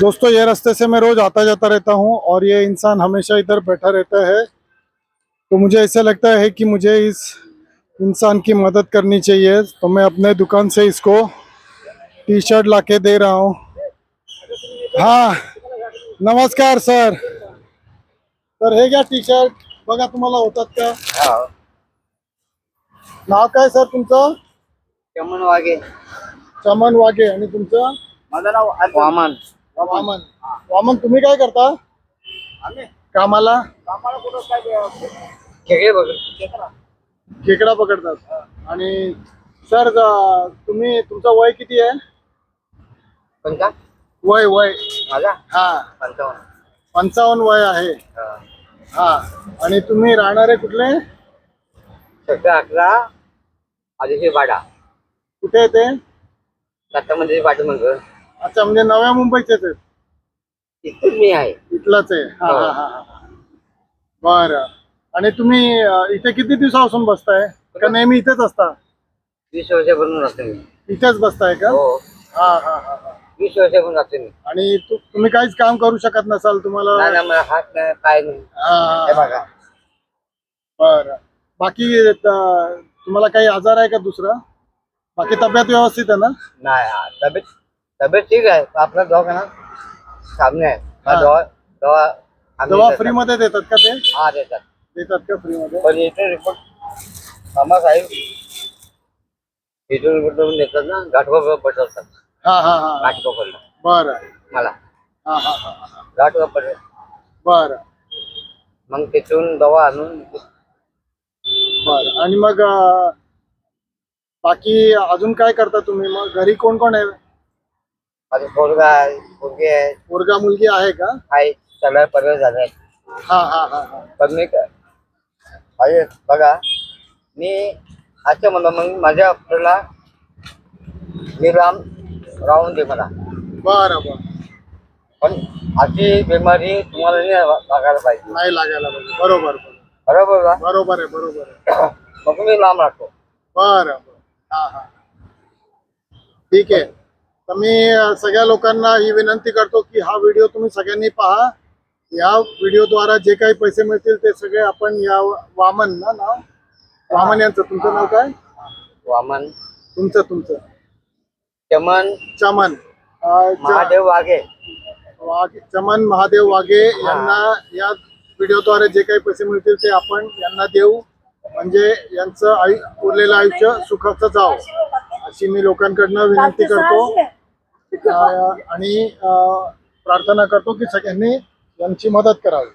दोस्तों, ये रास्ते से मैं रोज आता जाता रहता हूँ और ये इंसान हमेशा इधर बैठा रहता है। तो मुझे ऐसा लगता है कि मुझे इस इंसान की मदद करनी चाहिए, तो मैं अपने दुकान से इसको टी शर्ट लाके दे रहा हूँ। हाँ, नमस्कार सर। सर, हे घ्या टी शर्ट, बघा तुम्हाला होतात का? हा. नाव काय सर तुमचं? चमन वागे. चमन वागे. आणि तुमचं? माझं नाव वामन. वामन. वामन, तुम्ही काय करता आम्ही कामाला? कामाला कुठं काय खेकडे बघ. खेकडा पकडतात. आणि सर, तुम्ही तुमचं वय किती आहे? कोणता? वय वय माझा हा 55. 55 वय आहे. हा. आणि तुम्ही राहणारे कुठले? सेक्टर 11 आदिशी वाडा. कुठे आहे ते? दत्तामध्ये पाठीमागं. अच्छा, म्हणजे नव्या मुंबईचेच आहेत? इथून मी आहे. इथलाच आहे. हा हा हा हा. बरं. आणि तुम्ही इथे किती दिवसापासून बसताय का नेहमी इथेच असता? 20 वर्षापासून राहतो मी. इथेच बसताय का? हो, हा हा हा हा. 20 वर्षापासून राहतो मी. आणि तुम्ही काहीच काम करू शकत नसाल तुम्हाला? नाही ना, मला हात नाही, पाय नाही. हे हा. बघा. बरं. बाकी तुम्हाला काही आजार आहे का दुसरा? बाकी तब्येत व्यवस्थित आहे ना? नाही, तब्येत तब्येत ठीक आहे. आपला दवाखाना सामने आहे. हा. दवा आम्ही दवा देतात. फ्री मध्ये देतात का ते? हा, देतात. देतात का फ्री मध्ये? पण इथे रिपोर्ट मामा साहेब इथून रिपोर्ट देतात ना, गाठवा पटवतात. हा हा हा. गाठवा पडलं बरं. मला. हा हा हा हा. गाठवा पडलं. बरं मग तिथून दवा आणून बरं. आणि मग बाकी अजून काय करता तुम्ही? मग घरी कोण कोण आहे? माझे पोरगा आहे, पोरगी आहे, मुलगा मुलगी आहे का? आई सगळ्या पर्याय झाले. हा हा हा हा. पण मी आहे बघा, मी असं म्हणलं मग माझ्या आपल्याला निराम राहून दे मला. बरं बरं. पण अशी बिमारी तुम्हाला नाही लागायला पाहिजे. नाही लागायला पाहिजे. बरोबर बरोबर का? बरोबर आहे. बरोबर आहे. मग मी लांब राहतो. बरं बरं. हा हा. ठीक आहे. तर मी सगळ्या लोकांना ही विनंती करतो की हा व्हिडिओ तुम्ही सगळ्यांनी पहा. या व्हिडिओद्वारा जे काही पैसे मिळतील ते सगळे आपण या वामन ना नाव? वामन यांचं. तुमचं नाव काय? वामन. तुमचं तुमचं? चमन चमन महादेव वाघे. चमन महादेव वाघे यांना या व्हिडिओद्वारे जे काही पैसे मिळतील ते आपण यांना देऊ, म्हणजे यांचं उरलेलं आयुष्य सुखाचं जावं अशी मी लोकांकडनं विनंती करतो. आणि प्रार्थना करतो की सगळ्यांनी यांची मदत करावी.